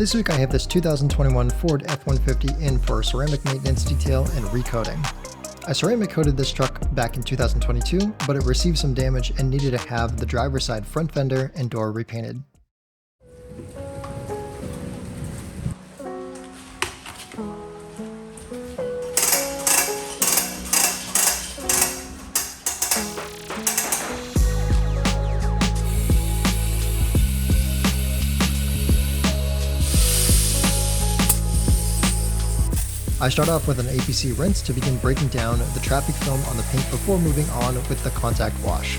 This week I have this 2021 Ford F-150 in for ceramic maintenance detail and recoating. I ceramic coated this truck back in 2022, but it received some damage and needed to have the driver's side front fender and door repainted. I start off with an APC rinse to begin breaking down the traffic film on the paint before moving on with the contact wash.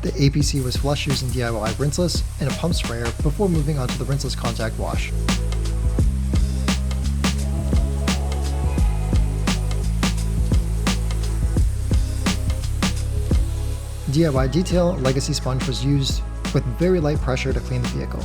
The APC was flushed using DIY rinseless and a pump sprayer before moving on to the rinseless contact wash. DIY detail legacy sponge was used with very light pressure to clean the vehicle.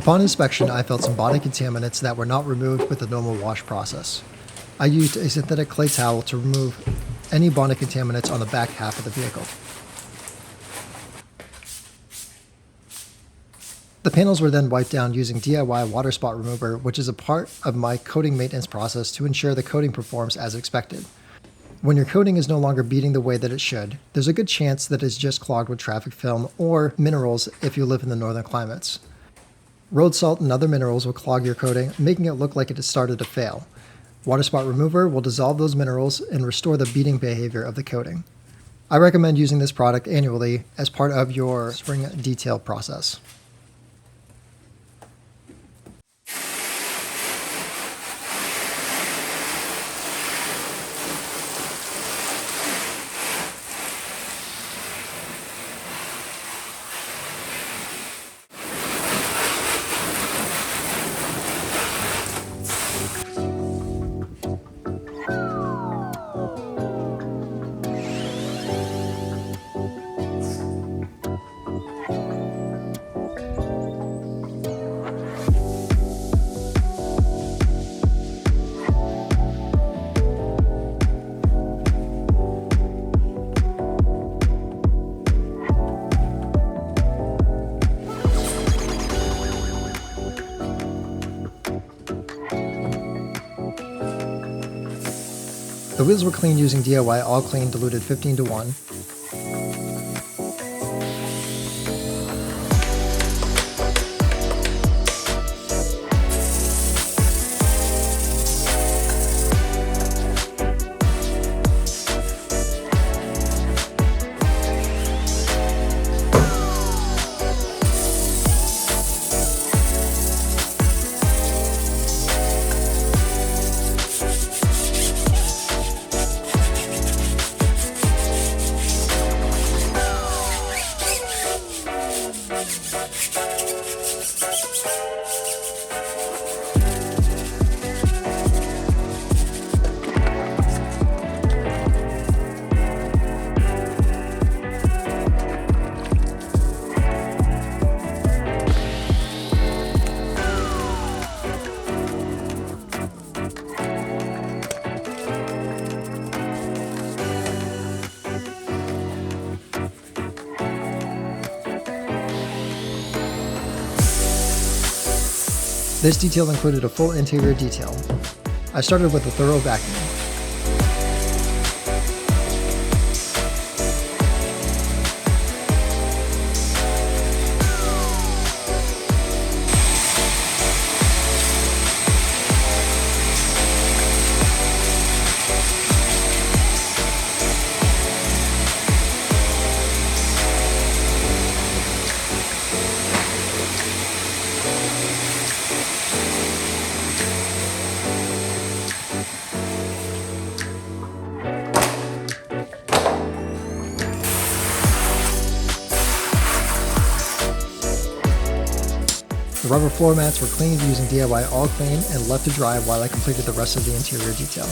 Upon inspection, I felt some body contaminants that were not removed with the normal wash process. I used a synthetic clay towel to remove any body contaminants on the back half of the vehicle. The panels were then wiped down using DIY water spot remover, which is a part of my coating maintenance process to ensure the coating performs as expected. When your coating is no longer beading the way that it should, there's a good chance that it's just clogged with traffic film or minerals if you live in the northern climates. Road salt and other minerals will clog your coating, making it look like it has started to fail. Water spot remover will dissolve those minerals and restore the beading behavior of the coating. I recommend using this product annually as part of your spring detail process. The wheels were cleaned using DIY All Clean diluted 15:1. This detail included a full interior detail. I started with a thorough vacuum. The rubber floor mats were cleaned using DIY All Clean and left to dry while I completed the rest of the interior detail.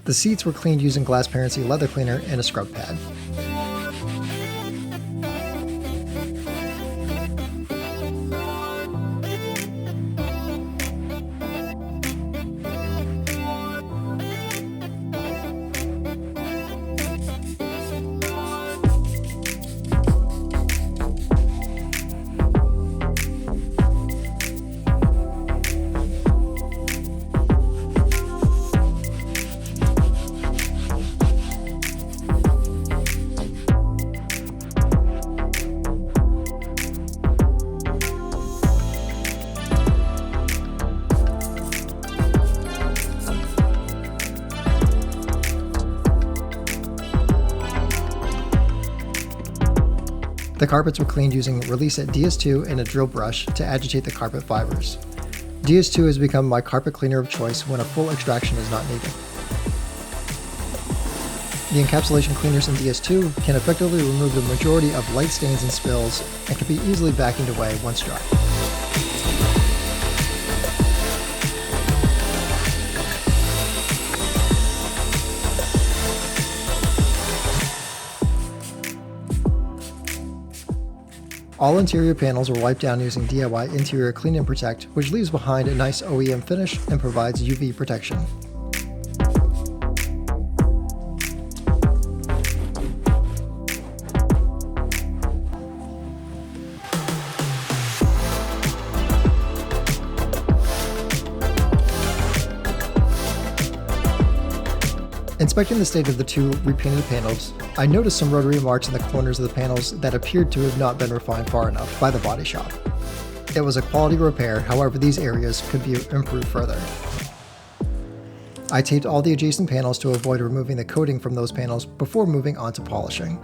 The seats were cleaned using Glass Parency leather cleaner and a scrub pad. The carpets were cleaned using Release It DS2 and a drill brush to agitate the carpet fibers. DS2 has become my carpet cleaner of choice when a full extraction is not needed. The encapsulation cleaners in DS2 can effectively remove the majority of light stains and spills and can be easily vacuumed away once dry. All interior panels were wiped down using DIY Interior Clean and Protect, which leaves behind a nice OEM finish and provides UV protection. Inspecting the state of the two repainted panels, I noticed some rotary marks in the corners of the panels that appeared to have not been refined far enough by the body shop. It was a quality repair, however these areas could be improved further. I taped all the adjacent panels to avoid removing the coating from those panels before moving on to polishing.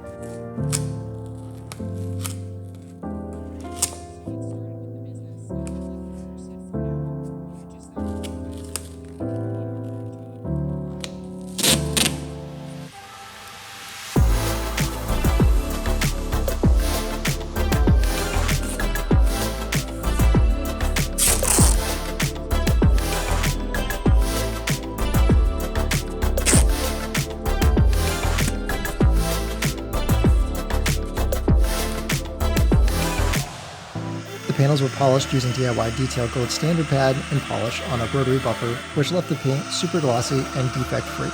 The panels were polished using DIY Detail Gold Standard Pad and polish on a rotary buffer, which left the paint super glossy and defect-free.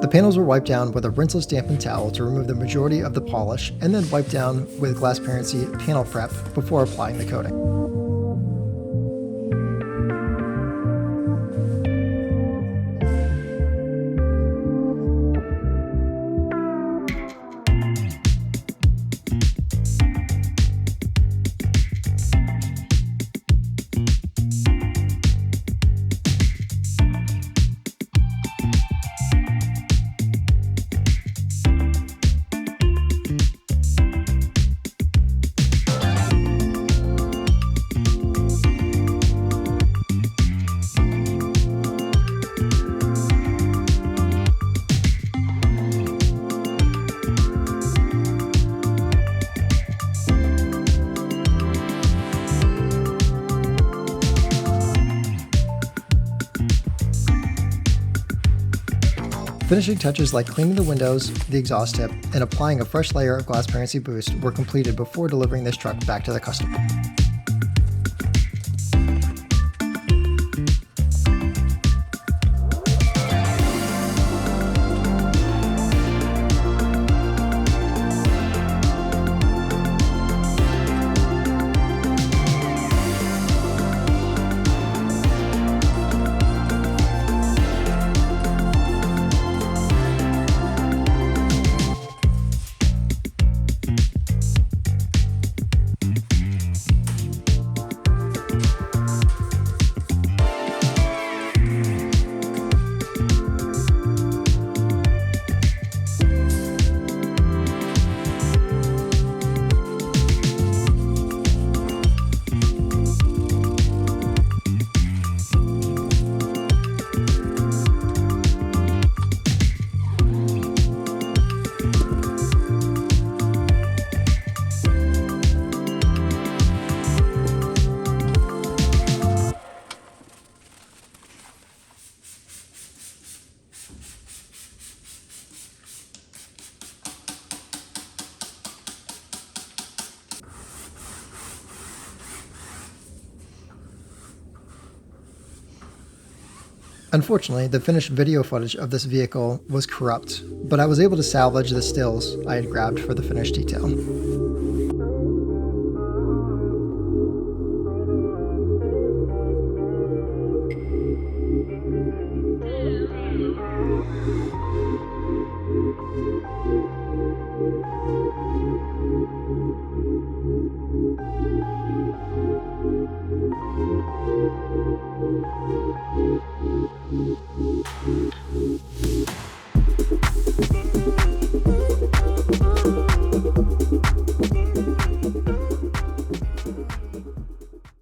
The panels were wiped down with a rinseless dampened towel to remove the majority of the polish, and then wiped down with glassparency panel prep before applying the coating. Finishing touches like cleaning the windows, the exhaust tip, and applying a fresh layer of glassparency boost were completed before delivering this truck back to the customer. Unfortunately, the finished video footage of this vehicle was corrupt, but I was able to salvage the stills I had grabbed for the finished detail.